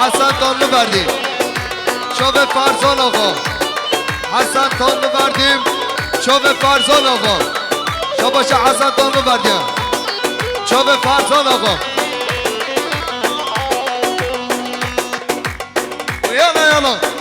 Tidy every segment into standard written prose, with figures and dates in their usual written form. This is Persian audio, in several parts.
حسن تان بردیم شب فرزان آقا حسن تان بردیم شب فرزان آقا شباش حسن تان بردیم شب فرزان آقا یالا یالا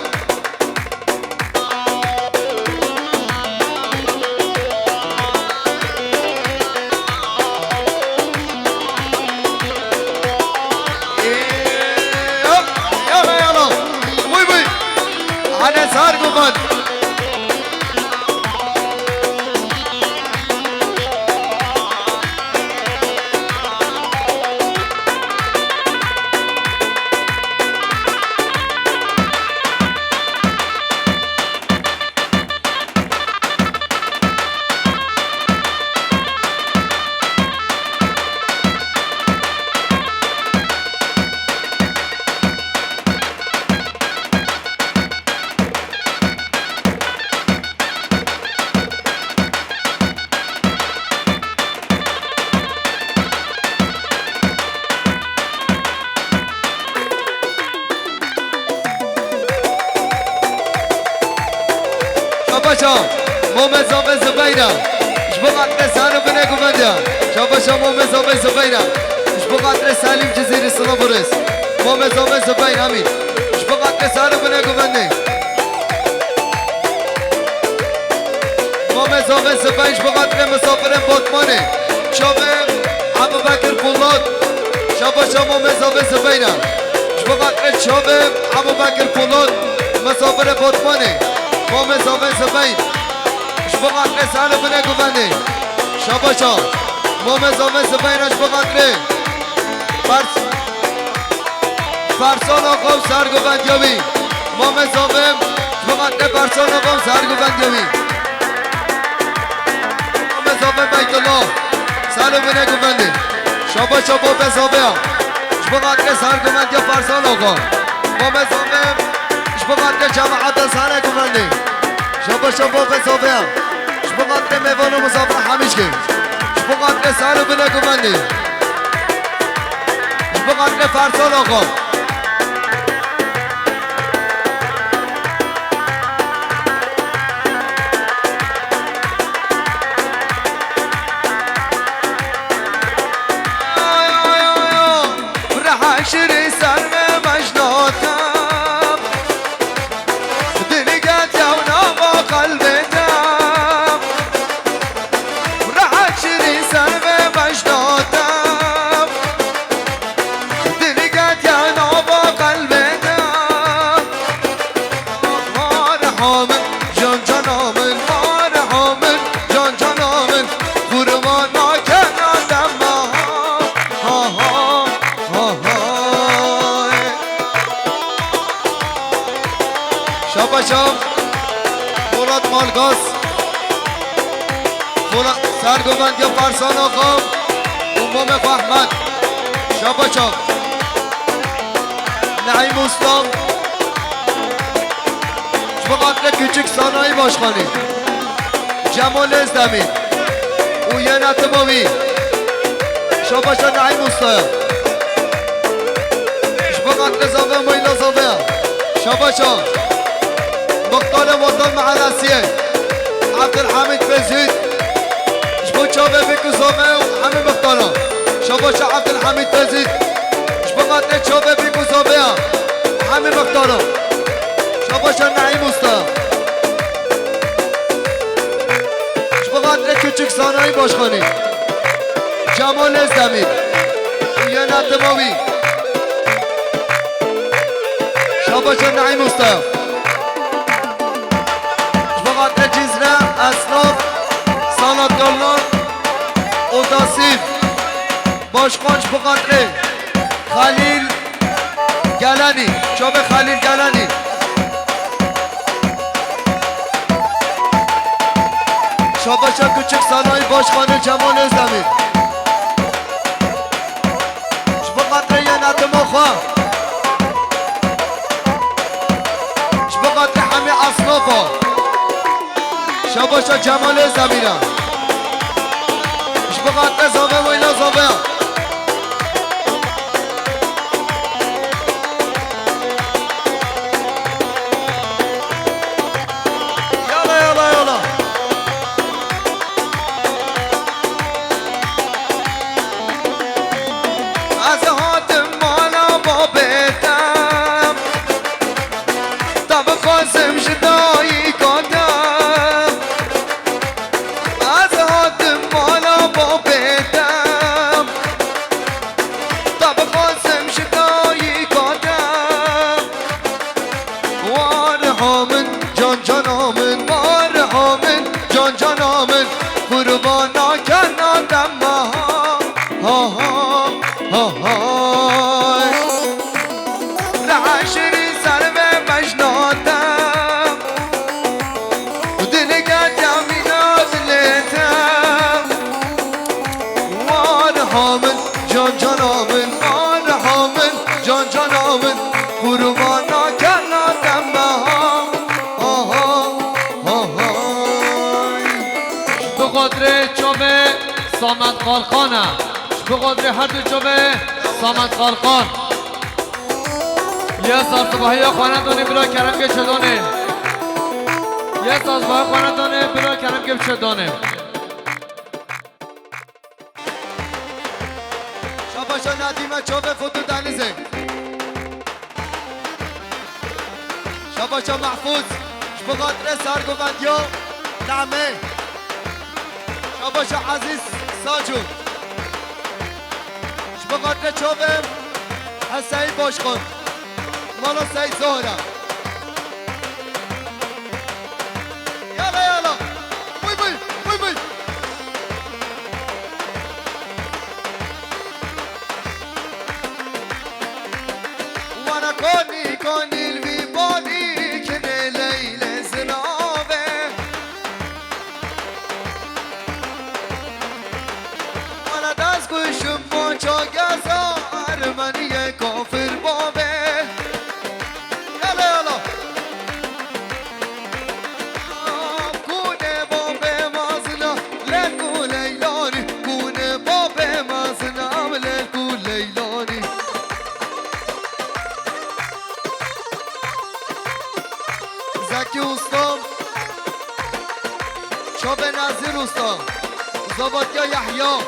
سر گفت شاباشا مومزا زبینا شبقت سالو بنه گوونده شاباشا مومزا زبینا شبقت سالیم جزیره سلام برس مومزا زبینا امین شبقت سالو بنه گوونده مومزا زبین شبقت مسافر باتمانه شابه ابو بکر پولاد شاباشا مومزا زبینا شبقت شابه ابو بکر پولاد مسافر باتمانه مومزا زبین شبقت سالو بنه گوونده شاباشا مومزا زبین شبقت فرسان آقام سرگووندیابی مومزا شبقت فرسان آقام سرگووندیابی مومزا بیت الله سالو بنه گوونده شاباشا مومزا شبقت سرگووندیا فرسان آقام مومزا شبقت جماعت سرگوونده شاباشا مومزا شبقت میوان و مسافر همیشه شبقت سالو بنه گوونده شبقت فرسان آقام عشري سر مجناتم دنقت يا ونابا قلبي دم عشري سر مجناتم دنقت يا ونابا قلبي دم مارحامن جان جانامن مارحامن جان جانامن قربان ما كنادم ها ها شاباشا مراد مالگاز سرگووندیا فرسان آقا امام احمد شاباشا نعیم اسلام شبقت küçük sanayi başkanı Cemal Özdemir o yönetimi شاباشا نعیم اسلام شبقت زاویه میلا زاویه شاباشا مختار وطن مع راسيه عبد الحميد فزيد شبو شابه بكو زومه وحمي مختاره شاباشا عبد الحميد فزيد شبو قاتل شابه بكو زومه وحمي مختاره شاباشا نعيم استا شبو قاتل küçük sanayi başkanı Cemal Özdemir yönetimi شاباشا نعيم استا Cizre, esnaf, sanatkarlar, odasif, başkan şıpıkatlı, Halil Geleni, Şobe Halil Geleni. Şabaşa Küçük Sanayi Başkanı Cemal Özdemir. Şıpıkatlı yönetim oku. Şıpıkatlı Hami Asnafa. شاباشا جمال زمینم شبقت زاوه و ایلا زاوه عشري سر به مجناتم دلگت یمینات لیتم وان حامل جان جان آمن وان حامل جان جان آمن قربانا کناتم بها به قدر چوبه سامد خالخانه به قدر هر دو چوبه سامد خالخان یه سازباهی خانه دونه برای کرم که شدانه یه سازباهی خانه دونه برای کرم که شدانه شاباشا ندیمه چوبه فتو دنیزه شاباشا محفوظ بخاطر سرگوبندیا نعمه شاباشا عزیز ساجون بخاطر چوبه حسین باشخون مالا سید زهرم یالا یالا بوی بوی بوی بوی وانا کنی کنی الوی بانی کنه لیل زنابه وانا دست گوشم مانچا گزا ارمنی کافر بابه زکی اوستام چوب نظیر اوستام زبادیا یحیا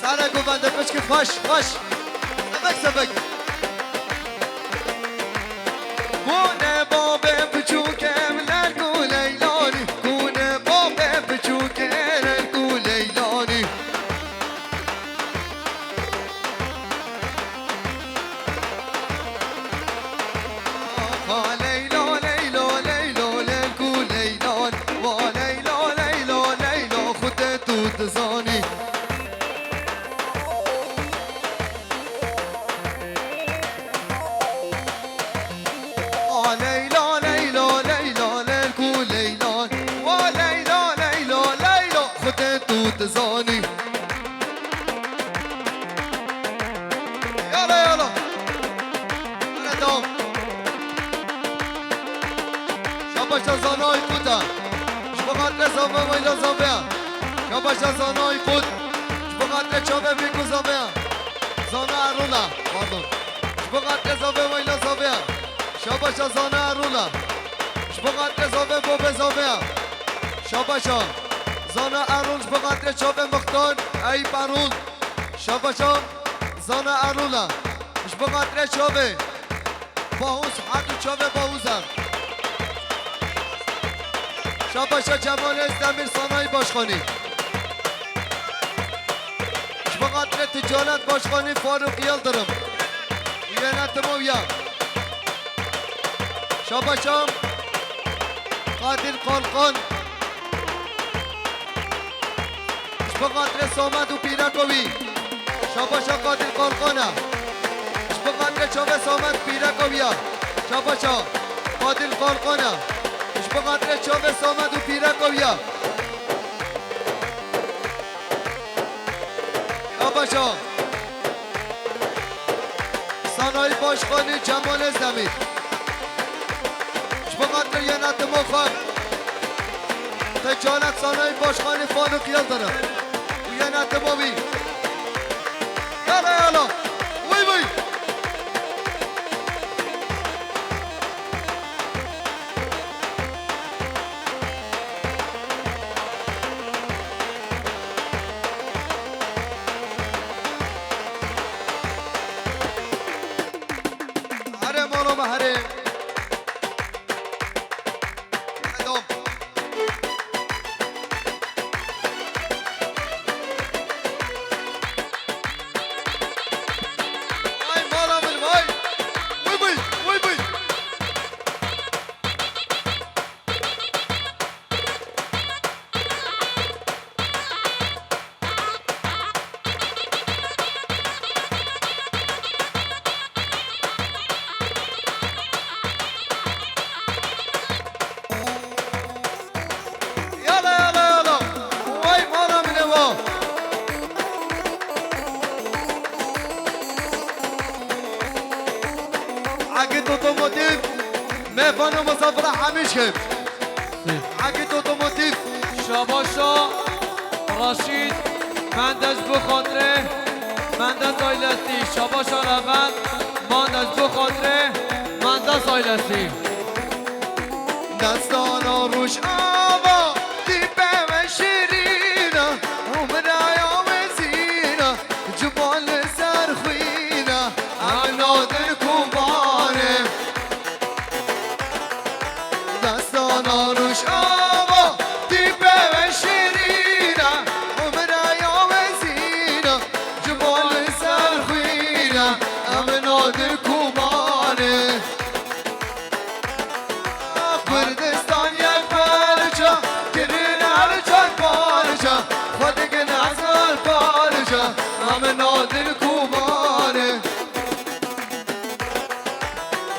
سر گوونده پشک فاش فاش سبک سبک گونه بابه پچوکم لرگو لیلانی گونه بابه پچوکم لرگو لیلانی آقا لیلا لیلا لیلا لرگو لیلان و لیلا لیلا لیلا خودت تو تزانی لیلا لیلا لیلا لرگو لیلان و لیلا لیلا لیلا خودت تو تزانی یالا یالا ندام شباشا زانای خودم شبقدر زامه ویلا زامه شباشا زانای خود شبقدر چابه بیگو زامه زانه ارونا پاردون شبقدر زامه ویلا زامه شاباشا زانه ارونا شبقدر زامه بوبه زامه شاباشا زانه ارون شبقدر چابه مختار ای پرون شاباشا زانه ارونا شبقدر چابه باهوز حدو چابه باهوزم شاباشا جمال ازدمیر سانای باشخانی شبقدر تجالت باشخانی فاروق یلدرم وینت مویا شاباشام قادر قلقان شبقدر سامد و پیرکوی شاباشا قادر قلقانه شبقدر چوبه سامد پیرکویا شاباشا قادر قلقانه شبقدر چوبه سامد و پیرکویا شاباشا سانای باشخانی جمال زمین شبقدر ینت مفهم تجالت سانای باشخانی فاروق یلدرم و ینت موی یالا یالا وی وی هره مانو مهره مهفان و مسافر همیشه حقیت اوتوماتیک شاباشا راشید مندش بخاطره مندش آیلسی شاباشا روند مندش بخاطره مندش آیلسی دستانا روش آوا دیپه و شیرینا عمرای آمزینا جبال سرخوینا هم نادر کبانه دستانا روش آوا دیپه و شیرینا عمرای آمزینا جبال سرخوینا هم نادر کبانه کردستان یک پارچه گرین هر چند پارچه خودک نزال پارچه همه نادر کوبانه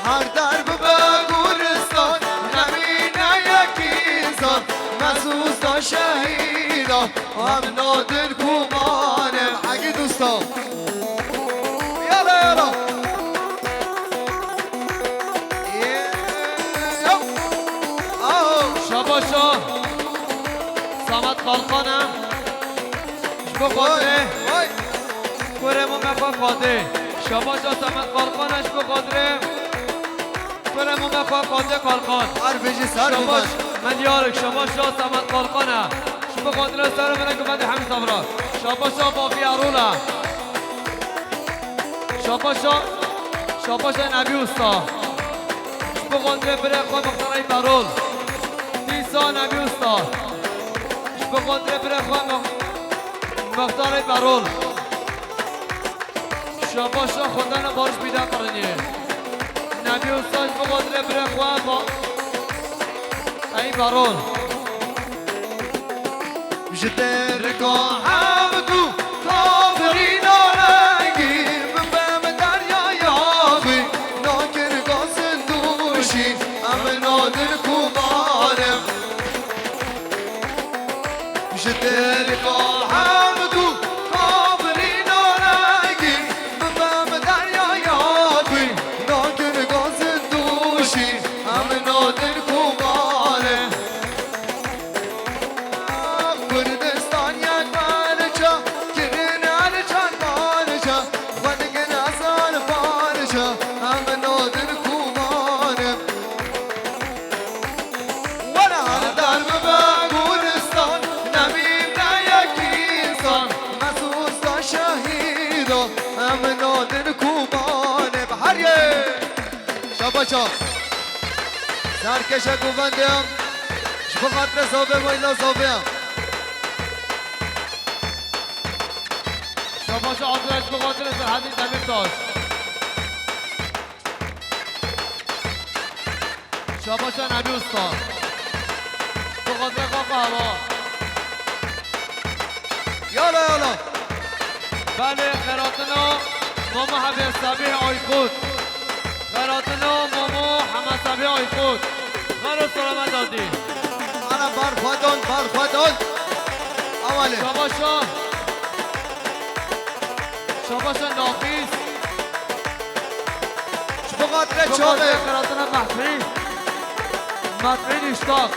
هر درب به گورستان نمینه یکی انسان محسوس دا شهیدا همه نادر کوبانه اگه دوستان یالا یالا شاباشا سامت خالخانم بخاطره کوره مو مخوا قاده شاباشا سامت خالخانش بخاطره کوره مو مخوا قاده خالخان هر بجی سر شاباش ببند من یارک شاباشا سامت خالخانه بخاطره سر منه که بنده همین صبرا شاباشا بافی ارولا شاباشا نبی استا بخاطره بره خواه مختارای برول دیسا نبی استاد به قدر بره خواه مختار برول شاباشا خوندن بارش بیدن قرنیه نبی استاد به قدر بره خواه با ای برول جتر کو عبدو کافری نارنگی ببم دریا یاغی ناکر گازن دوشی ام نادر کوبانم جتر کو عبدو کافری نارنگی ببم دریا یاغی ناکر گازن دوشی ام نادر کوبانم کردستان یک پارچه گرین هر چند پارچه خودک نزال پارچه هم نادر کوبانه ولا هر درب به گورستان نمیم نه یکی انسان محسوس دا شهیدا هم نادر کوبانه به هر یک شاباشا سرکش گوبندیم بخاطر صابه مایلا صابه هم شاباشا آدرس به قدر سرحدی زمین داشت شاباشا نبی استاد به قدر خواه هوا یالا یالا بله خیراتنا ماما حبیب صبیح آیخود خیراتنا ماما همه صبیح آیخود خیر و سلامت دادی انا برخوادان اوله شاباشا نافیس بخاطر به چاوه قدر خیراتنا مطرین اشتاق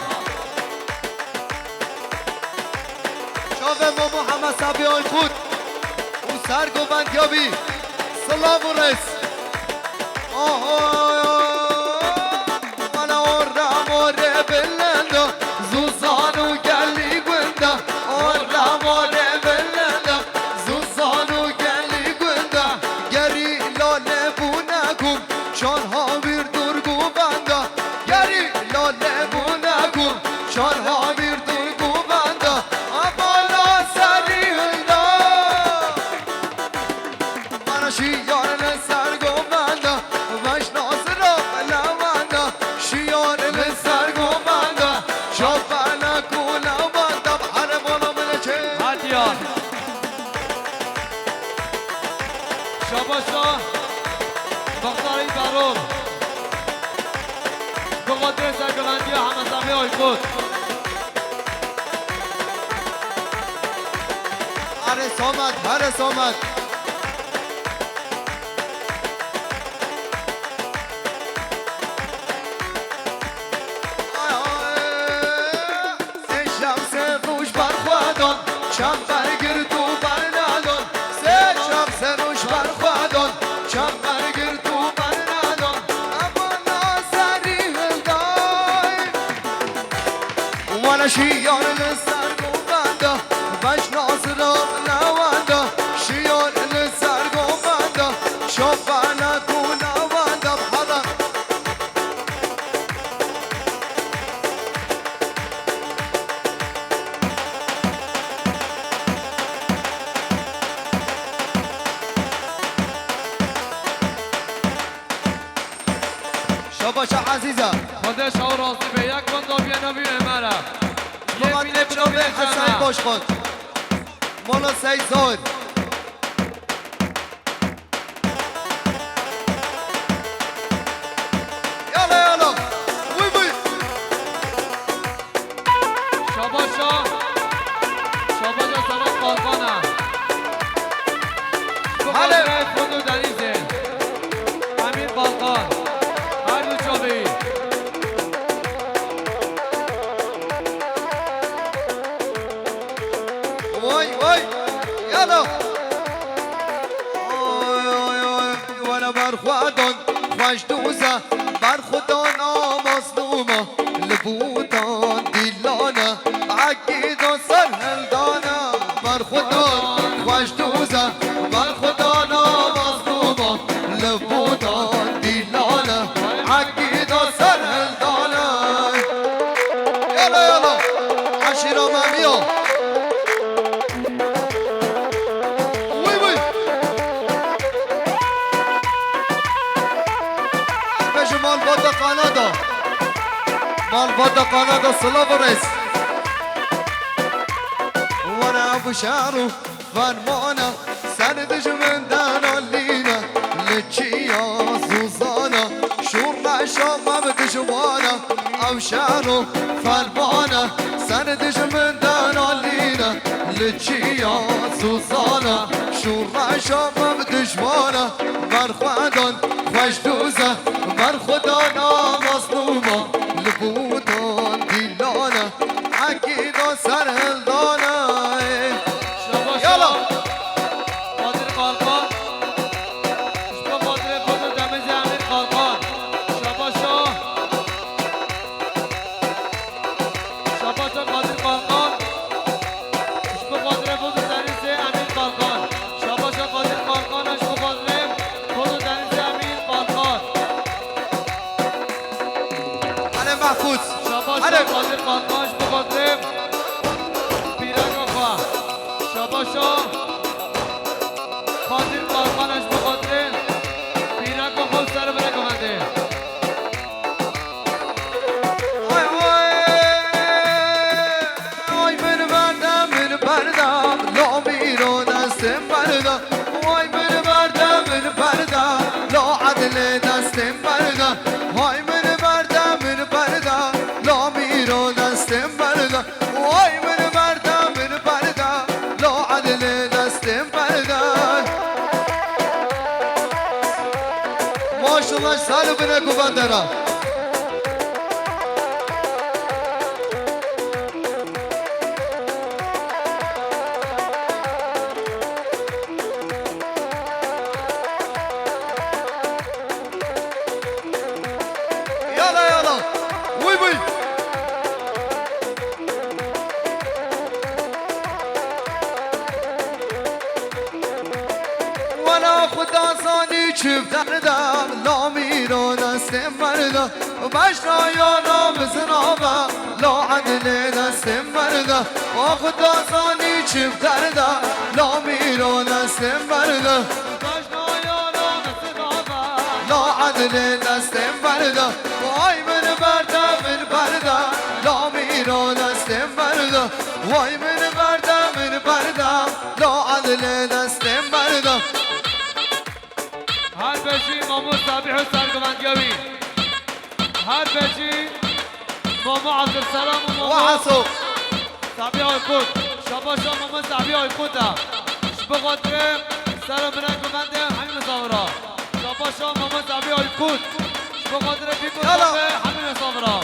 چاوه ما محمد صبی های خود او سر گوبند یابی سلام و رس وانا اوره بلنده زوزانو گلی گنده اوره بلنده زوزانو گلی گنده گری لاله بونکم شانها بیر درگو بنده گری لاله بونکم شانها بیر درگو بنده بالا سری هنده من شیار سرگو بنده وش ناصر بلونده شیار سرگو بنده شافنا کولا بنده بحر بالا منچه هاتیا شاباشا مختاری برون به قدر سرگوندی همه صبیح آیخود هر سامد چم برگر تو بر ندان سه چم سروش بر خودان چم برگر تو بر ندان اما نازری هلدای وانا شیان لسر گوبنده بش نازرم نوانده شیان لسر گوبنده شبانه تو نوانده بحرم شباش عزیزم خودش او راستی به یک کن دو بیا نبی امره فقط ابنه حسین باش خود مولا سید زاید یالا یالا وی وی شاباشا شاباشا سلام قالقانه بله. بخاطر خودو دنیزه امیر قالقان هر دو چابی وای وای یالا آی آی آی وانا بر خودان خوش دوزه بر خدا نامظلومه لبودان دیلانه عقیدان سر هلدانه بر خدا خوش دوزه بر خدا نامظلومه لبودان دیلانه عقیدان سر هلدانه یالا یالا عشیرا ممیا وی وی بجو مال بادا کانادا مال بادا کانادا سلاورس وانا ابو شعرو فرمانه سند جمندان اللينا لچيا زوزانا شور شام بدجوانا ابو شعرو فرمانه سند جمندان اللينا لچيا زوزانا شور شام بدجوانا بر خودان خوش دوزه بر خدا نامظلومه لبودان دیلانه عقیدا سر هلدانه شاباشا قادر قالقان شبا قادر خودو دمیزه امیر قالقان شاباشا شاباشا قادر قالقان شبا قادر خودو دنیزه امیر قالقان شاباشا قادر قالقان شبا قادر خودو دنیزه امیر قالقان انا محفوظ شاباشا انا قادر قالقان شبا قادر پیرنگا خواه شاباشا قادر قالقانش به خاطر پیرنگا خواه سر بره گمنده وای وای وای من بردم لا میرو دستم بردم وای من بردم لا عدل دستم بردم وای من بردم لا میرو دستم بردم وای من بردم لا عدل دستم بردم ماشاءالله سال بنا گوبندرا یالا یالا وی وی وانا خدا زانی چیف دردم لا میرو دستم بردم بشنا یارا بزنابم لا عدل دستم بردم و خدا زانی چیف دردم لا میرو دستم بردم داشنا یارا مثل آبا لا عدل دستم بردم وای من بردم لا میرو دستم بردم وای من بردم لا عدل دستم بردم هر بچی مامو صبیح و سرگمندیابی هر بچی مامو عبدالسلام و مامو وحسو صبیح های خود شباشا مامو صبیح های خود شبه خاطر سر برنگمنده همین مسافرها شباشا مامو صبیح های خود شبه خاطر بیکن یالا. همین مسافرها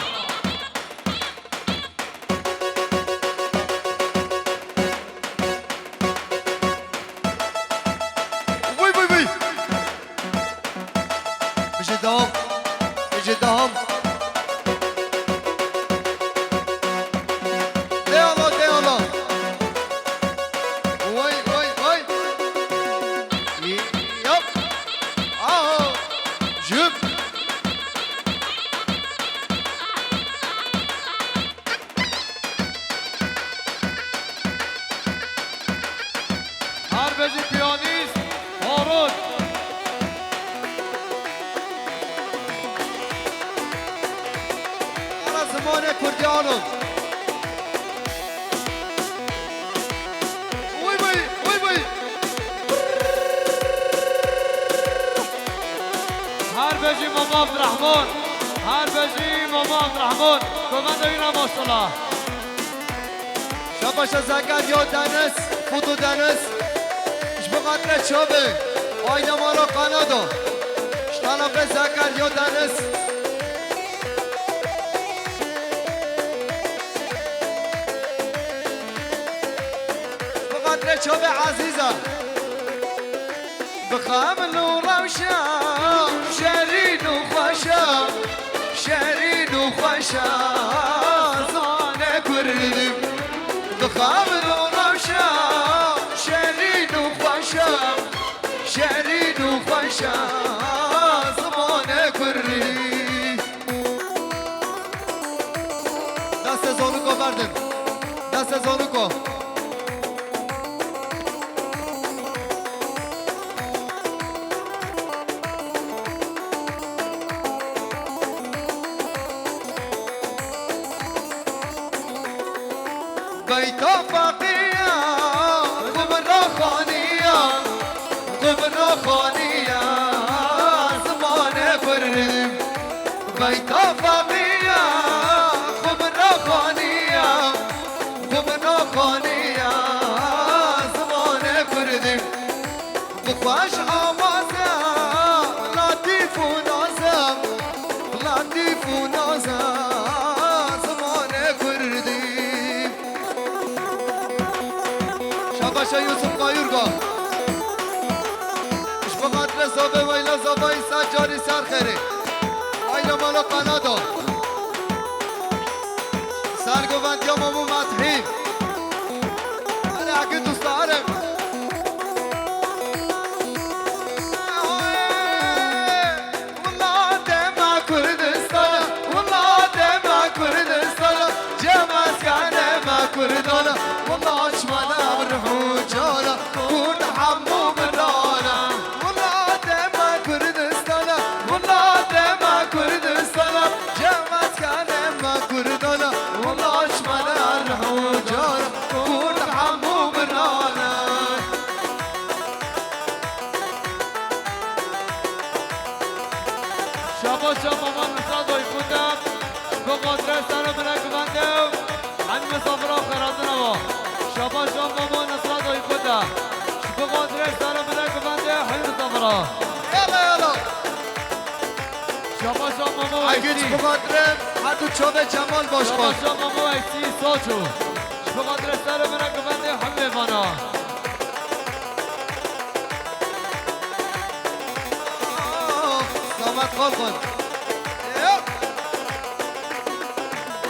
بجي ماما عبد الرحمن هر بجي ماما عبد الرحمن كمان اینا ماشاءالله شاباش زکر یا دنس فوتو دنس اش بقدر چابه آینا مالا کانادا اشتالاف زکر یا دنس بقدر چابه عزیزا بخامل و روشا شرین و خوشا شرین و خوشا زانه کردیم بخامل و روشا شرین و خوشا شرین و خوشا زمانه کردیم دست زانوکو بردن دست زانوکو بيتا فقيا قبنا خانيا قبنا خانيا زمان فرم بيتا فقيا قبنا خانيا قبنا خانيا زمان فرم بخواش آوازا لطيف ونازا لطيف ونازا زمان فردم شاباشا يوسف قايورقا اش بقدر زابه ويلا زابه سجاري سر خيري ويلا مالا قنادا سرگوند يا مامو مدحي انا حقي دوست عرب والله دمع كردستان والله دمع كردستان جمعت كان ما كردانا والله اشمانا برحوجانا كون حمو برانا والله دمع كردستانا والله دمع كردستانا جمعت كان ما كردانا والله اشمانا برحوجانا كون حمو برانا شاباشا ماما مساد و ایکوتم بقدر سر منک بنده همین مسافر آخرات نوا شاباشا ماما نساد و ایکوتم بقدر سر منک بنده همین مسافر يلا يلا شاباشا ماما و اگه ایکتی بقدر حدو چوب جمال باش کن شاباشا ماما و ایکتی ساچو بقدر سر منک بنده همین مانا سامت خال کن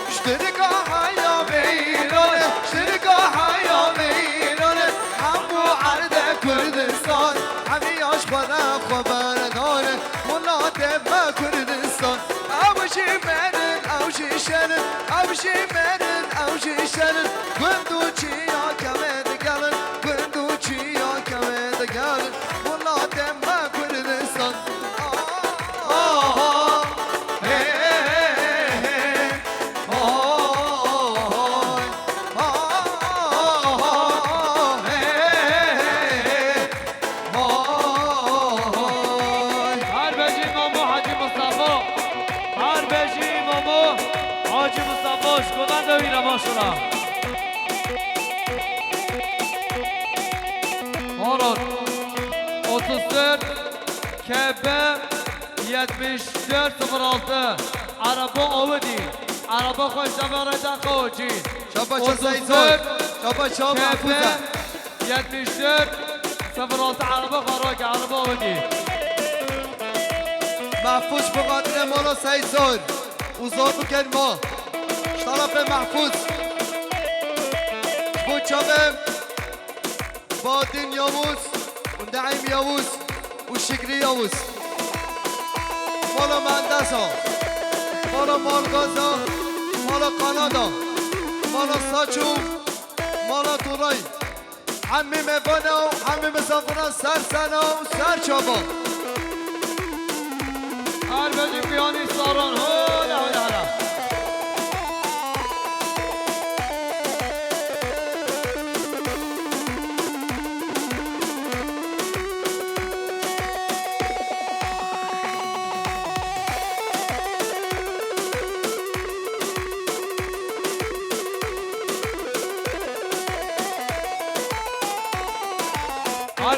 اشتركا حيا بيرانه اشتركا حيا بيرانه همو عرض كردستان همي عشقنا خبردانه والله دم كردستان اوشي منن اوشي شنن اوشي منن اوشي شنن قندوچي يا كمد قلن قندوچي يا كمد قلن والله دم كردستان هر بجی ماما حاجی مصطفی هر بجی ماما حاجی مصطفی شکومند و ایره ماشاءالله هارون 34 کبه 7406 عربا آودی عربا خوش دمارتن خوچی شاباشا سيزون شاباشا محفوظة كبه 7406 عربا خراك عربا آودی محفوظ بقدر مالا سيزون وزاد بكن ما طرف محفوظ بو شباب بادين ياوز ونعيم ياوز والشكري ياوز مالا مهندسة مالا مالغازا مالا كندا مالا ساچو مالا توراي عمي مبانا وعمي مسافران سر سنة وسر شابا هر بجی بیانی ساران هولا هولا هولا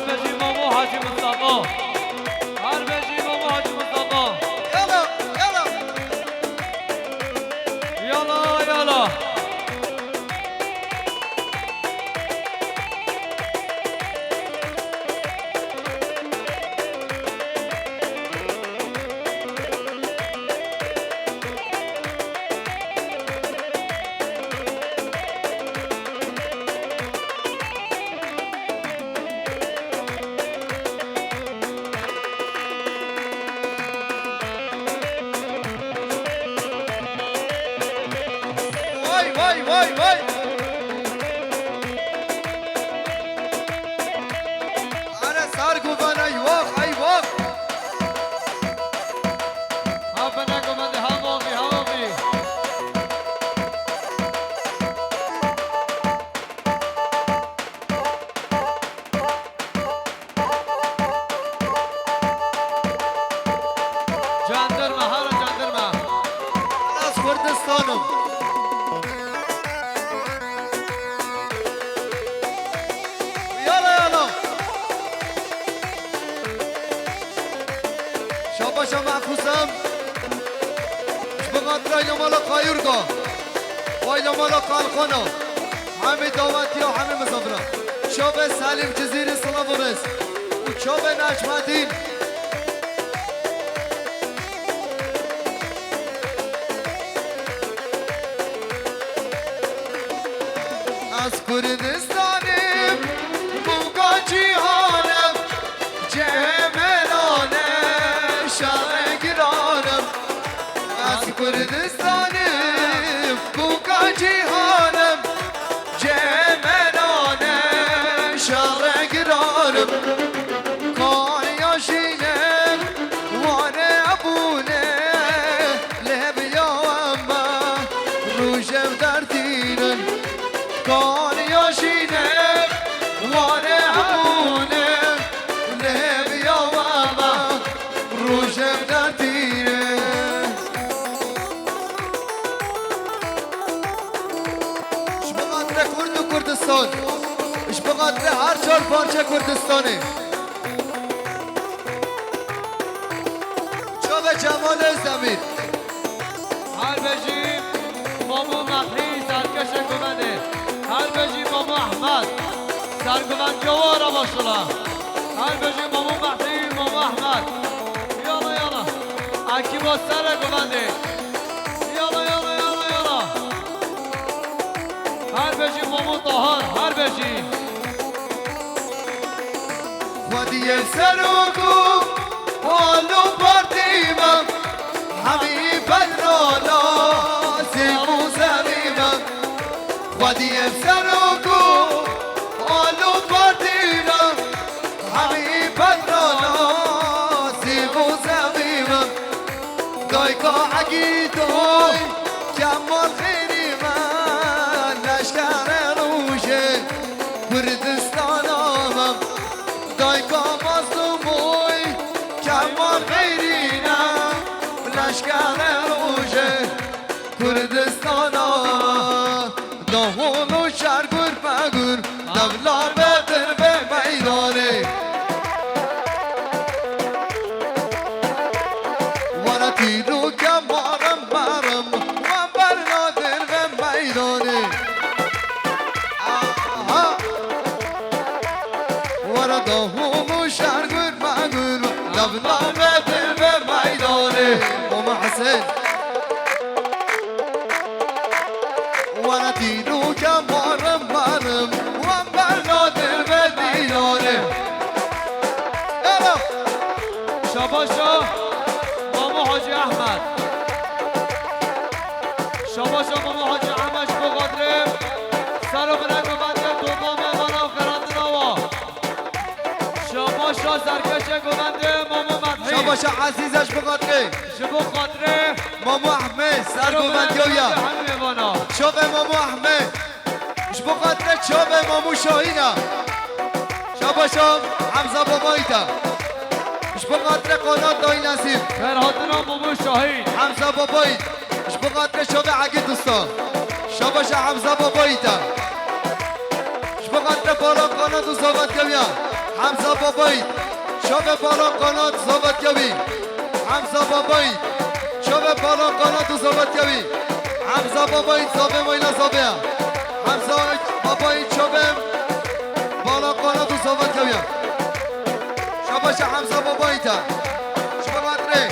بجی مامو حاجی مصطفی هر بجی مامو حاجی مصطفی يلا يلا يلا يلا واي واي واي واي انا صار قبان ايواق ايواق ها بناكو من همومي همومي جاندرما هارا جاندرما از کردستانم يلا يلا شاباشا معكوسم اش بقدر ايلا مالا قايرقا وايلا مالا قالخانا همه دعوتي و همه مسافران شابه سلیم جزیره سلامونس و شابه نجمدین از کردستانم بوگا جیهانم جملانه شهر گرانم از کردستانم بوگا جیهانم جملانه شهر گرانم کار یاشینم وانه ابونه لبیا اما روشم در دینن کار یاشینم وانه ابونه لبیا اما روشم در دینن اش بقدر کرد و کردستان اش بقدر هر چهار پارچه کردستانه چوب جمال زمین هر بجی مامو مخی سرکش گمنده هر بجی مامو احمد سرگمند جوارا ماشالله هر بجی مامو مخی مامو احمد یالا یالا اکی با سر گمنده یالا یالا یالا یالا هر بجی مامو طاهر هر بجی ودی سرکو والو پارتیمم همی بدرانا سیمو زمیمم ودی سرکو والو پارتیمم همی بدرانا سیمو زمیمم دایکا اگی دوی کمال خیری من لشکر روشه کردستانم دایکا مظلوموی کمال خیرینم لشکر روشه کردستانم دهون و شرگور پگور دولا بدر به میدانه وانا تیرو کمارم برم و برنادر به میدانه آها وانا دهون و شرگور پگور دولا بدر به میدانه ام حسین وانا تیرو کمارم برم و برنادر به میدانه شاباشا مامو حاجی احمد شاباشا مامو حاجی احمد بقدر سر و برنگ و بنده دوم مانا فرند نوا شاباشا سرکش گونده مامو مدحی شاباشا عزیزش بقدره شبو قدر مامو احمد سرگو بندیویا همین مانا شابه مامو احمد اش بقدره شابه مامو شاهینا شاباشا حمزه بابایتا اش بقدره قنات دای نصیب فرهادنا مامو شاهین حمزه بابایت اش بقدره شابه عگی دوستان شاباشا حمزه بابایتا اش بقدره بارا قنات و صحبت کمیا حمزه بابایی شب بالا قنات ثابت کبی حمزه بابایی شب بالا قنات و ثابت کبی حمزه بابایی ثابت ویلا ثابت حمزه بابایی شب بالا قنات و ثابت کبی شباش حمزه بابایی تا شب قدره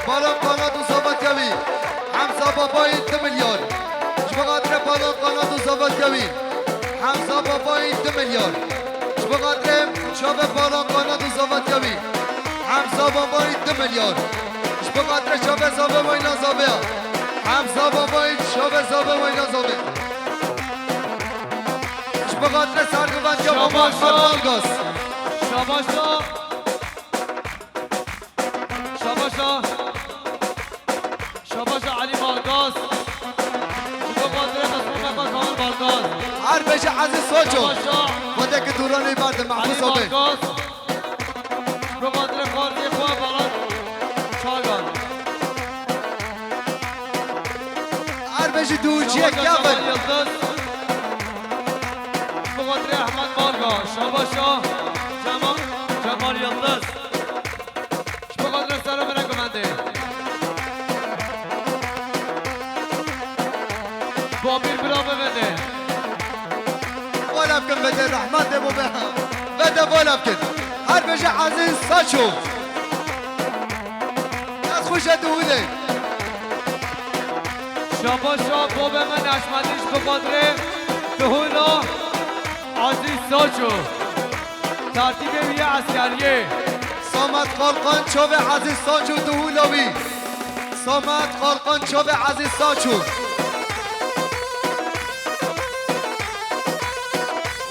بالا قنات و ثابت کبی حمزه بابایی 2 میلیون شب قدره بالا قنات و ثابت کبی حمزه بابایی 2 میلیون شب قدره شب بالا قنات و ثابت کبی حمزه بابایی 2 میلیون شب قدره شب ثابت ویلا ثابت حمزه بابایی شب ثابت ویلا ثابت شب قدره سرگوبند یا بابا خرمالگاز شاباشا شاباشا شاباشا علی بالگاز شبا قادره تصمیم مکان کامل بالگاز هر بشه عزیز سوچو شاباشا بوده که دورانی برده علی محفوظ ثابت بالگاز شبا قادره خارجی خواه بلد چاگان هر بشه دوچیه جمال گفت یلدز شبا قادره احمد بالگاز شاباشا جمال یلدز شبا قادره سر برنگمنده بابیر برا ببنده ولا بكن بده الرحمن ده مو بها بده ولا بكن هر بشه عزیز سوچو از خوش دوله شاباشا باب من اشمدیش به قدر دهولا عزیز ساچو ترتیب یه عسکریه سامت خالقان چوب عزیز سوچو دولاوی سامت خالقان چوب عزیز سوچو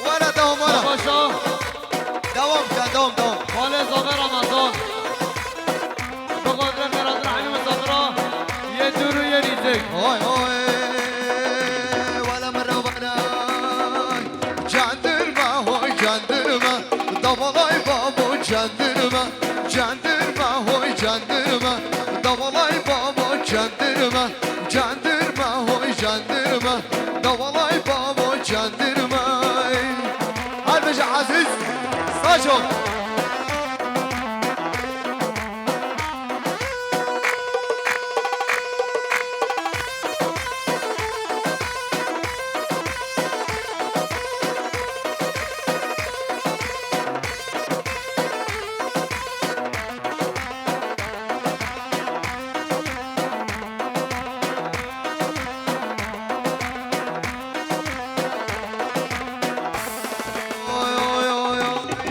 ولا دوم ولا شاباشا دوام کن دوام خال اضافه رمضان به قدر برادر حمیم صدرا یه دور و یه ریزک هوی هوی ولا مرة ولا جندرما هوی جندرما داوالای بابا جندرما جندرما هوی جندرما داوالای بابا جندرما جندرما هوی جندرما داوالای بابا جندرما هر بشه عزیز ساشو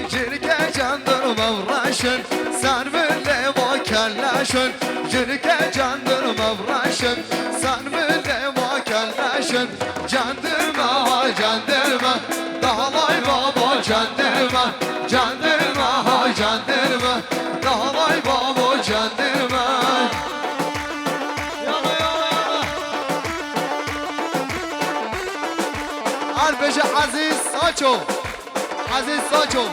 Cirke candırma uğraşın Sen böyle vakelleşin Cirke candırma uğraşın Sen böyle vakelleşin Candırma ha candırma Dağlay baba candırma Candırma ha candırma Dağlay baba candırma Yala yala yala Arbeşe Aziz Saço Aziz Saço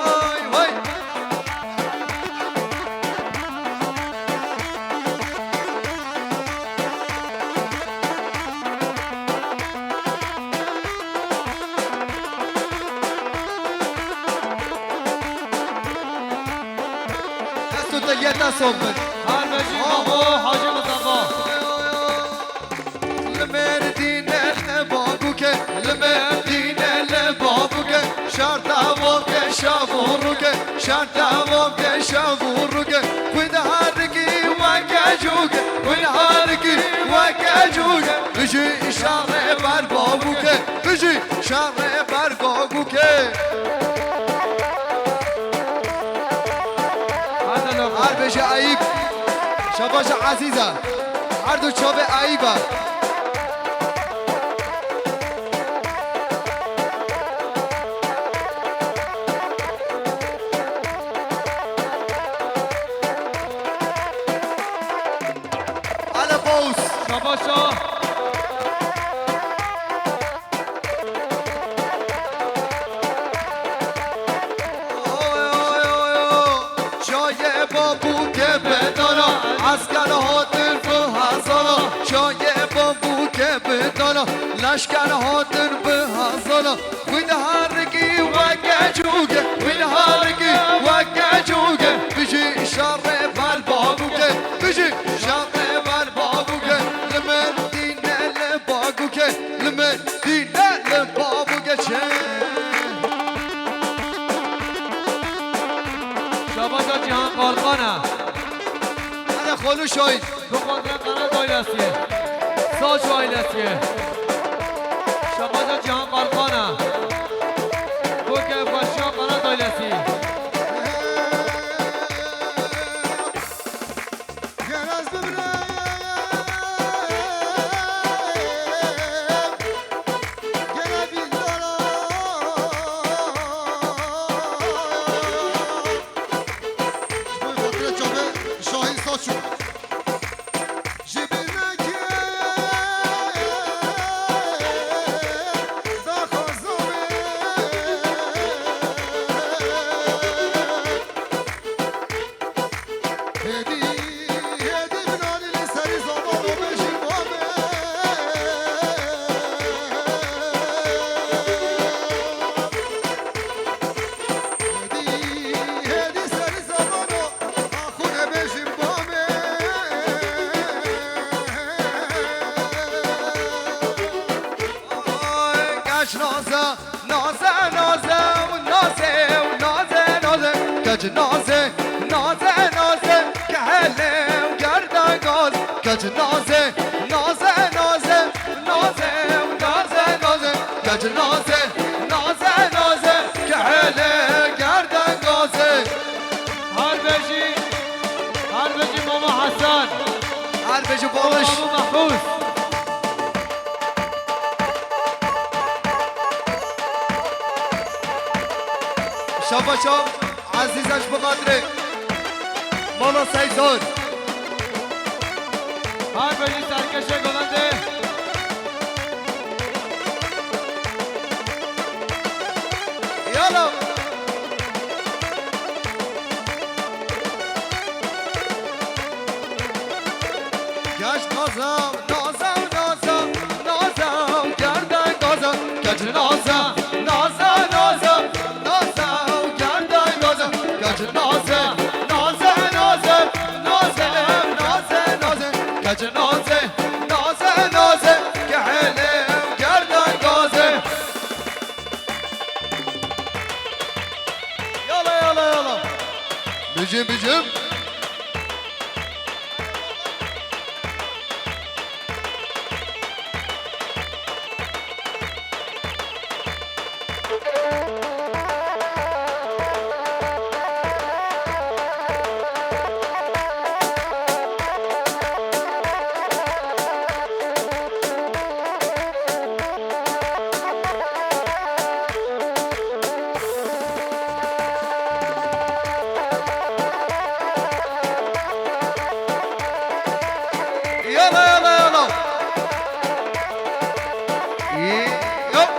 Vay vay دستو تگیت صحبت هر بجی بابا حاجی مصطفی المردینه لبابو که المردینه لبابو که شرط عوام که شابورو که شرط عوام که شابورو که وین هرگی وکجو که وین هرگی وکجو که بجی اشاره بر بابو که بجی اشاره بر بابو که هر بشه عیب شباش عزیزه هر دو چوب عیبه على بوس شاباشا شایع بابو که بدانا از کل هاتف و هزانا شایع بابوك بدانا لشكر هاتن بهزانا ودهاركي وقجوك ودهاركي وقجوك بيجي شر بالبابوك بيجي شر بالبابوك لمن دينا لبابوك لمن دينا لبابوك شاباتا جهان قالقانه انا خلو شاید بخاطر قنات آیلسیه ساش آیلسیه شاباتا جهان قالقانه بوکه فاشیان قنات آیلسیه كج نازه نازه نازه كهله وقرده غاز كج نازه نازه نازه نازه ونازه نازه كج نازه نازه نازه كهله قرده غاز هر بجی ماما حسن هر بجی بالش ماما محفوظ شابا شاب عزیزش بقدره مالا سیزان هر بجی سرکشه گلنده یالا گشت نازم نازم نازم نازم گردن گازم گشت نازم نازم نازم نازم گردن گازم گشت نازم نازم نازم نازم نازم نازم گشت نازم نازم نازم که حلم گردن گازم یالا یالا یالا بجیم بجیم يلا يلا يلا يب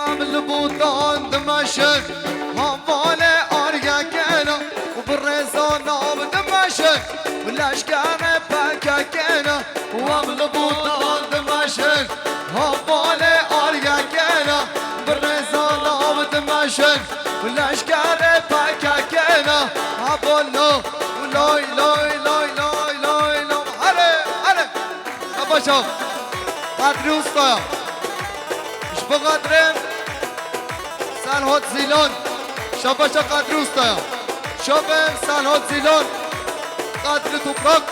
من البوطان دمشق هنفالي ارقى كينا وبالرزانة بدمشق والاشكال باكا كينا ومن البوطان دمشق هنفالي ارقى كينا بالرزانة بدمشق والاشكال باكا كينا عبالنا لاي لاي لاي لاي لاي لاي هلا هلا شباب قدر وسطا مش بقدرين سالهات زيلان شباب قدر وسطا شباب سالهات زيلان قدر توبراك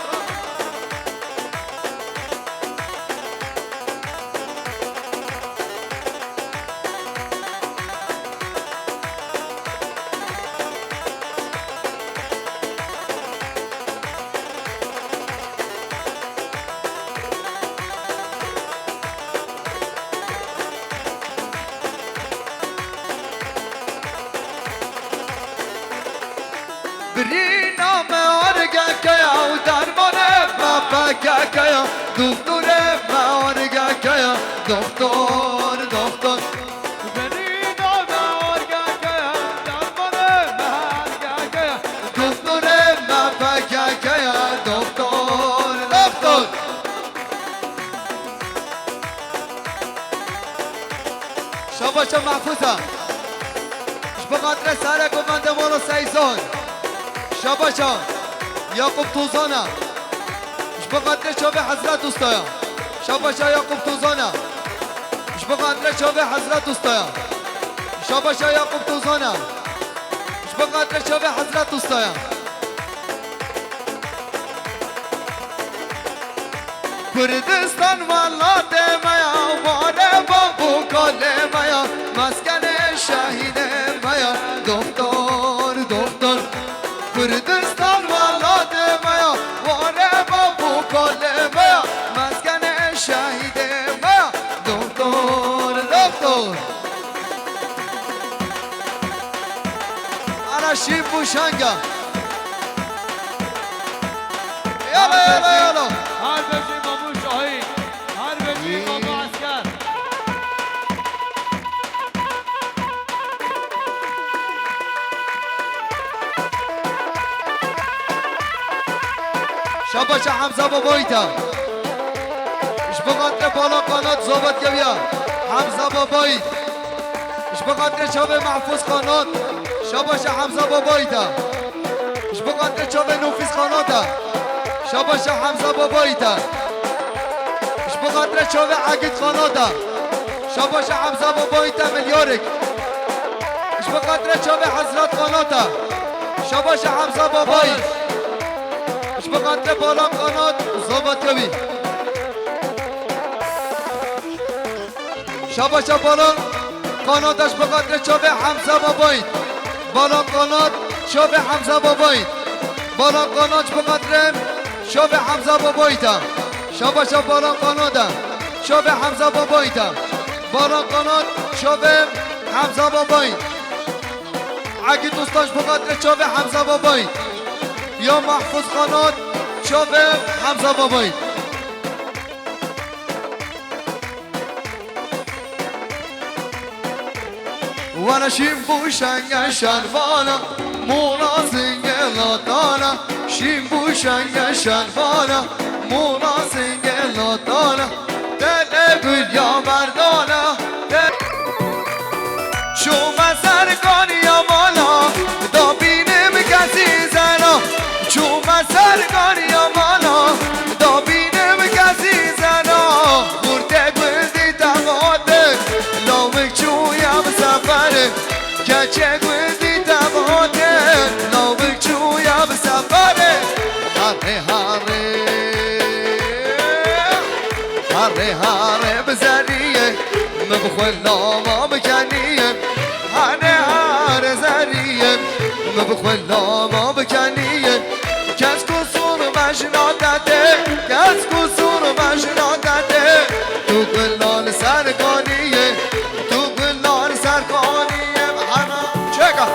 برينا ما ورقك يا ودرمانه ما فكك يا دكتور ما ورقك يا دكتور دكتور برينا ما ورقك يا درمانه ما ورقك يا دكتور ما فكك يا دكتور شاباشا محفوظة بخاطر سر گفنده مولو سیزون شاباشا یاقوب توزانه بخاطر چوب حضرت دوستایا شاباشا یاقوب توزانه بخاطر چوب حضرت دوستایا شاباشا یاقوب توزانه بخاطر چوب حضرت دوستایا کردستان والا میا واره بابو کل میا مسکن شهید میا دکتر دکتر کردستان والا میا واره بابو کل میا مسکن شهید میا دکتر دکتر انا شیب و شنگا یالا یالا یالا هر بجی مامو شاهین هر بجی مامو عسکر شاباش حمزه بابایتا اش بقدر بالا قنات زابط گویا حمزه بابایت اش بقدر چوب محفوظ قنات شاباش حمزه بابایتا اش بقدر چوب نوفیس قناتا شاباش حمزه بابایتا اش بقدر چوب عقید قناتا شاباش حمزه بابایتا ملیارک اش بقدر چوب حضرت قناتا شاباش حمزه بابایت اش بقدر بالا قنات زابط گوی شاباشا بالا قناتش بقدر چوب حمزه بابایت بالا قنات چوب حمزه بابایت بالا قنات بقدر چوب حمزه بابایت شاباشا بالا قنات چوب حمزه بابایت بالا قنات چوب حمزه بابایت اگه دوستاش بقدر چوب حمزه بابایت یا محفوظ قنات چوب حمزه بابایت وانا شیمبو شنگ شنوانا مونا زنگ لاتانا شیمبو شنگ شنوانا مونا زنگ لاتانا دل گل یا مردانا چوم سرگانی یا مالا دا بینم کسی زنا چوم سرگانی یا مالا دا بینم کسی زنا خورده گلدی تقاده لامک چویم سفره کچه گلدی تقاده لامک چویم سفره هره هره هره هره بزریه مبخول لاما بکنیه هره هره زریه مبخول لاما بکنیه کس کسور مشنادده کس کسور مشنادده تو گلال سرگانیه تو گلال سرگانیه همه چکا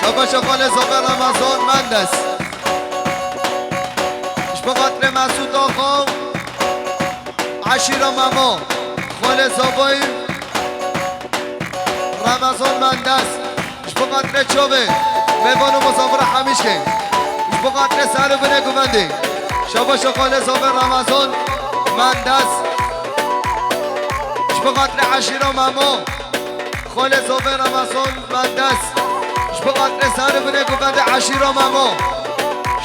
شبا شفال زبر رمضان مند است بقدر مسعود آقا عشیرا ماما خال زابای رمضان مند است بقدر چوبه میوان و مسافر همیشه بقدر سر بنه گونده شاباش خال زابای رمضان مند است بقدر عشیرا ماما خال زابای رمضان مند است بقدر سر بنه گونده عشیرا ماما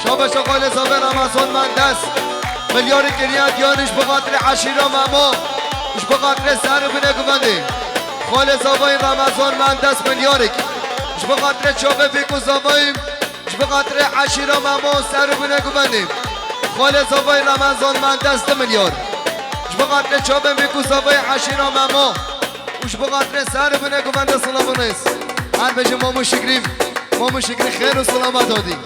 شاباش خال زابه رمضان مند است ملیار گریت یانش بقدر عشیرا ماما اش بقدر سر بنه گونده خال زابه رمضان مند است ملیارک اش بقدر چوبه بیکو زابه اش بقدر عشیرا ماما سر بنه گونده خال زابه رمضان مند است ملیار اش بقدر چوبه بیکو زابه عشیرا ماما اش بقدر سر بنه گونده سلام نیست هر بجه مامو شکری خیر و سلامت دادی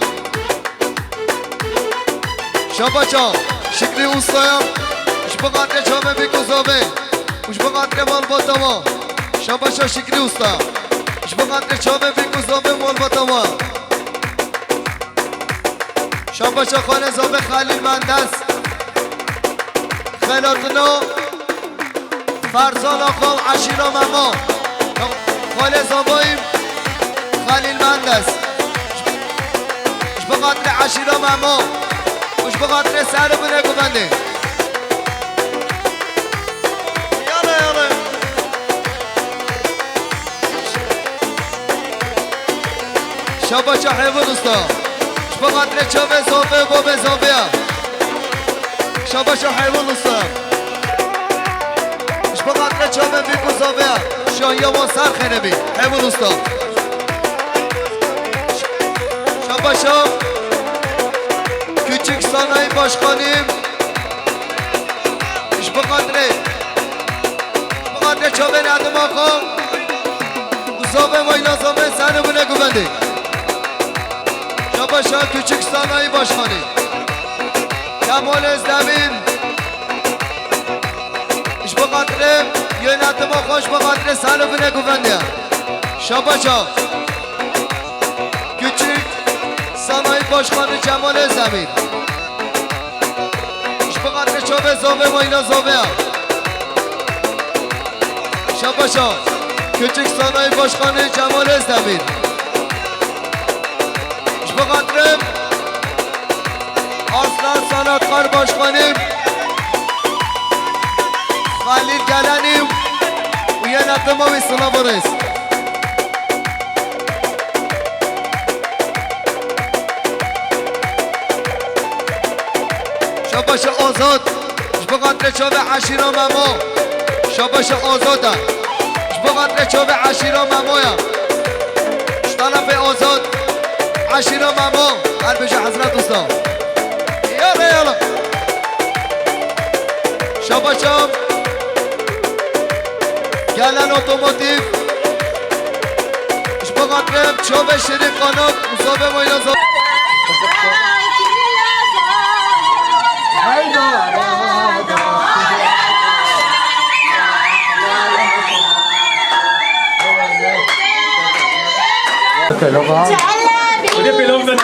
شاباچا شکری اوستایم اش بقدر چوبه بیکو زابه اش بقدر مال باتما شاباچا شکری اوستا اش بقدر چوبه بیکو زابه مال باتما شاباچا خانه زابه خلیل مند است خیلاتنا فرزان آقا عشیرا ماما خاله زابایم خلیل مند است اش بقدر عشیرا ماما اش بقدر سر بنه گونده شاباشا حیوان استا شبقاتر چوبه زوبه و به زوبه شاباشا حیوان استا شبقاتر چوبه بیکو زوبه شاهیا و سر خیلی حیوان استا شاباشا küçük sanayi başkanıyım İş bu kadre çöben adım akım Uzabe vayla zabe seni bune güvendi Şabaşa küçük sanayi başkanı Kemal Özdemir İş bu kadre yönetim akım İş bu kadre seni bune güvendi Şabaşa küçük sanayi başkanı Kemal Özdemir بقدر چوبه زوبه و اینا زوبه شباشا küçük sanayi başkanı Cemal Özdemir بقدر Aslan Sanatkar Başkanım Halil Gelenim و yönetim ve sınavınız شاباش آزاد بقدر چوب عشیرا مما شاباش آزاده بقدر چوب عشیرا ممایا طرف آزاد عشیرا مما هر بشه حضرت دوستان یالا یالا شاباشم گلن اتوماتیک بقدر چوب شریف قانات مصابه ماینا زاد Udah belum kan?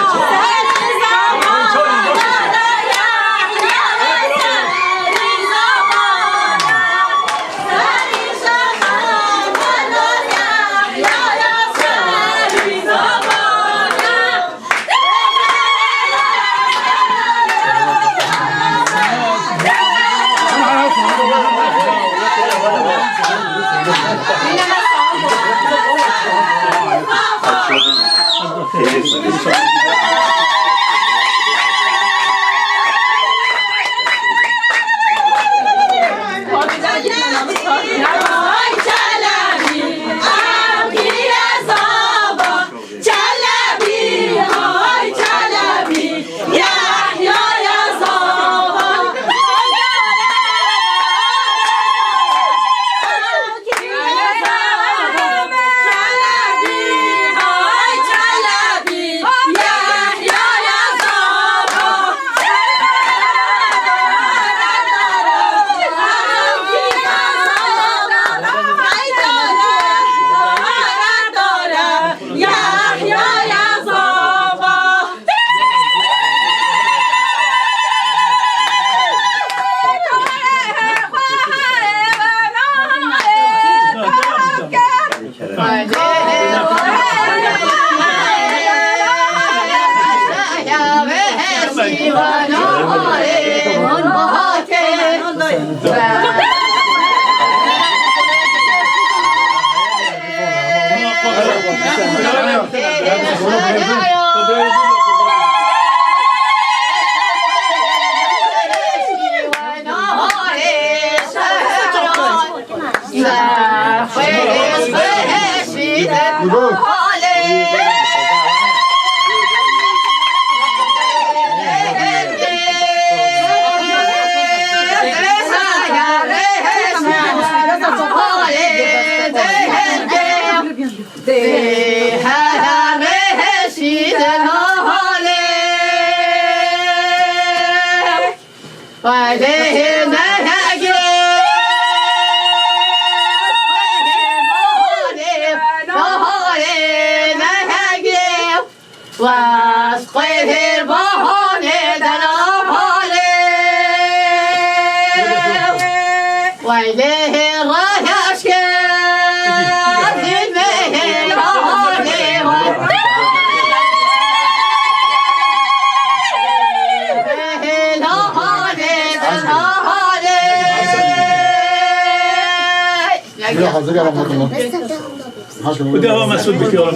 hazır yalan bakın. خدا مسئول بکیارم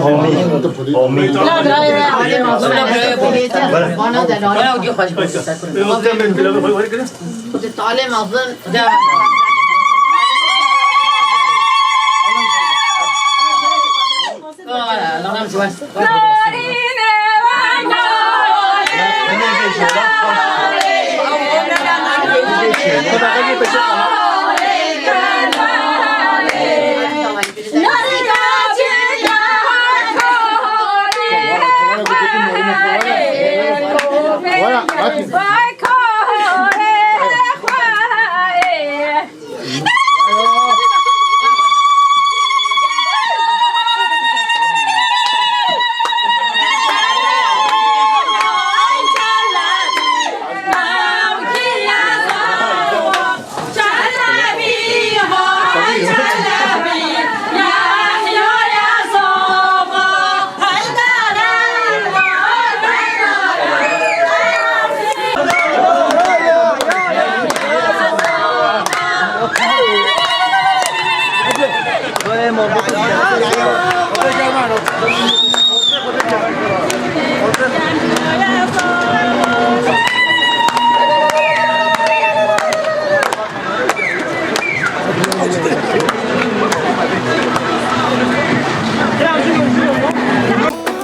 تعلم اظن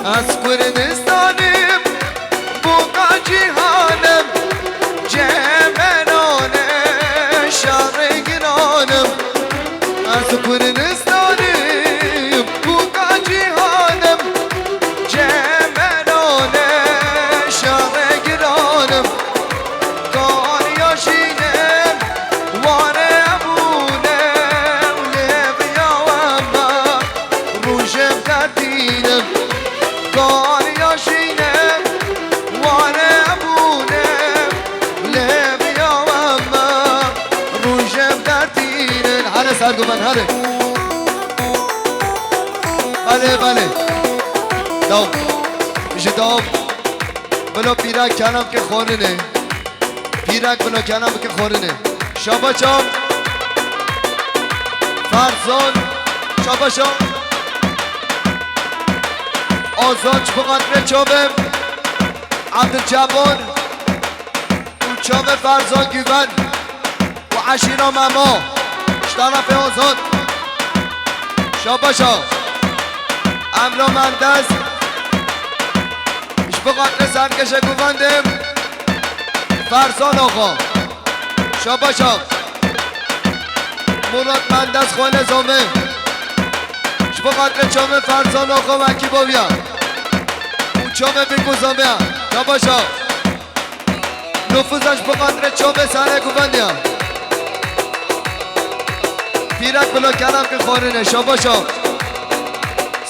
از کردستانم بوقا جیهانم جمنانه شارگرانم از کردستانم بوقا جیهانم جمنانه شارگرانم کار یاشینم واره ابونم لیبیاوام روشم کردینم کار یاشینم واره ابونم لیبیاوام روشم کردینم هره سرگو من هره بله دام میشه دام بلا پیرک کنم که خورنه پیرک بلا کنم که خورنه شابا چام فرزان شابا شام آزاد چپقدر چابم عبدالجبار و چام فرزان گیون و عشیرا مما طرف آزاد شابا شام امرا مندز اشبقدر سرکش گوندم فرزان آقا شابا شام مراد مندز خوال زامه اشبقدر چام فرزان آقا وکی باویا او چام بگوزامه شابا شام نفوزش بقدر چام سره گوندیم پیرک بلا کردم که خورنه شابا شام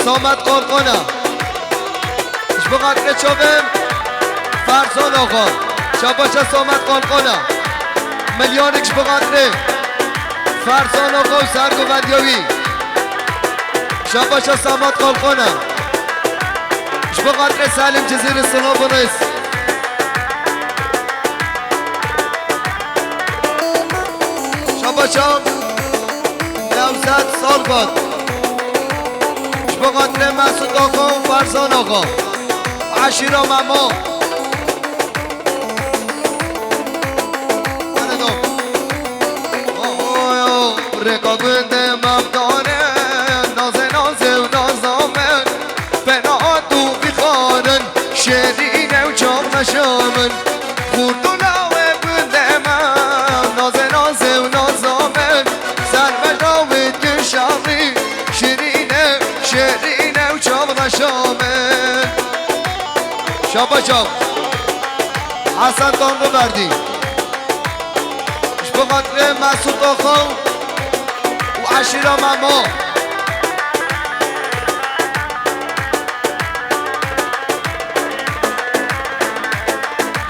سامت قرقانه اش بقدر چوبم فرزان آقا شاباشا سامت قرقانه ملیانکش بقدر فرزان آقا و سرگوندیاوی شاباشا سامت قرقانه اش بقدر سلیم جزیر سنابونس شاباشا 900 سال باد بقدر مسعود آقا و فرزان آقا عشیرا مما رقابت مبدانه نازه و نازامن بنا تو بیخانن شیرینه و چام نشامن خورد و لاوه بنده من نازه و نازامن سرمشاوید گشامی شیرینه و چام نشامن شابا شاب حسن تان رو بردی بقدر مسعود آقا و عشیرا مما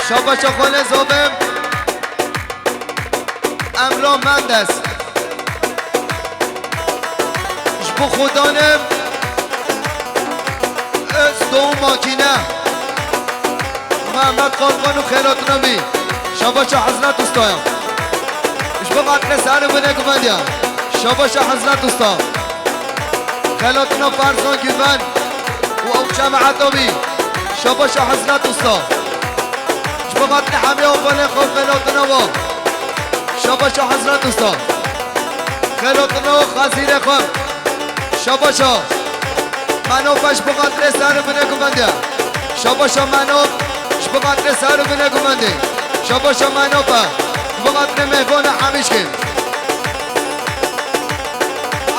شابا شاخانه زابم امرا مندست اشبو خودانم از دو ماکینه محمد قرقان و خیرات نمی شابا شا حضرت استایم اشبو قدر سر بنه گمندیم شابا شا حضرت استا خلاتنا فرزان گیرمن و او جماعت آبی شاباش حضرت استا شبابات نحمی آفانه خوب خلاتنا با شاباش حضرت استا خلاتنا و خزیر خوب شاباشا منو پش بقدر سر بنه گمنده شاباشا منو بقدر سر بنه گمنده شاباشا منو پا بقدر مهبان حمیش کن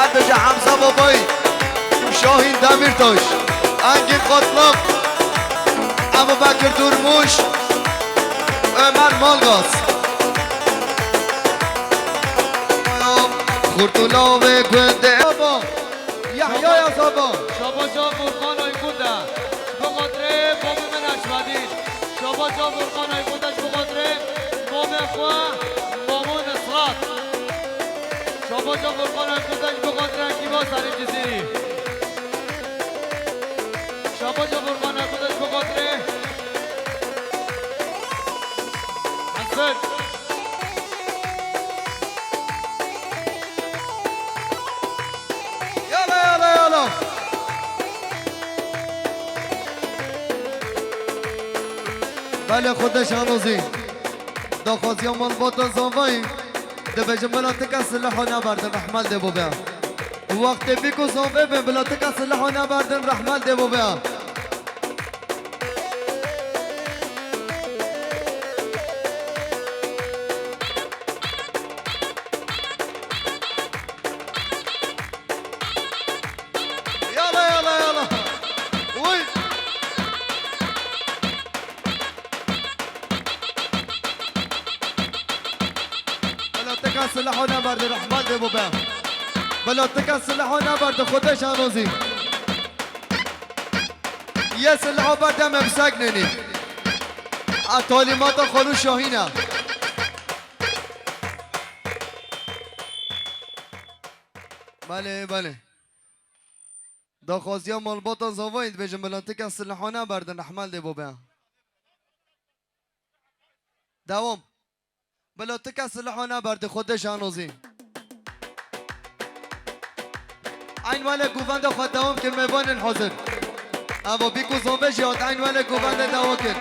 عدجا حمزه بابایی شاهین دمیرتاش انگی قطلق ابو بکر دورموش عمر مالگاز خورتولا و گنده بابا یحیی یا بابا شاباشا فرقان آیکودا بقدر باب من اشودید شاباشا فرقان آیکودش بقدر باب خواه بابو نصرات شاباشا فرقان آیکودش بقدر کیبا سرین جزیری شاباشا فرقان آیکودش بقدر حسن يلا بله خودش هنوزی داخوازی مال باتن زنوایی ده بجم بلاتک سلاح و نبردن رحمل ده بابا وقت بیکو زنوه بین بلاتک سلاح و نبردن رحمل ده بابا يلا وي بلا تکا سلاح و نبرد رحمت ده بابا بلا تکا سلاح و نبرد خودش هنوزی یه سلاح و بردم امسک نینی تعلیمات خانو شاهینه بله داخوازی مال باتن زاوید بجم بلانتک از سلاحانه بردن احمل ده بابا دوام بلانتک از سلاحانه برده خودش هنوزی این ولی گوونده خود دوام که میبانن حاضر اما بیکو زنبش یاد این ولی گوونده دوام کن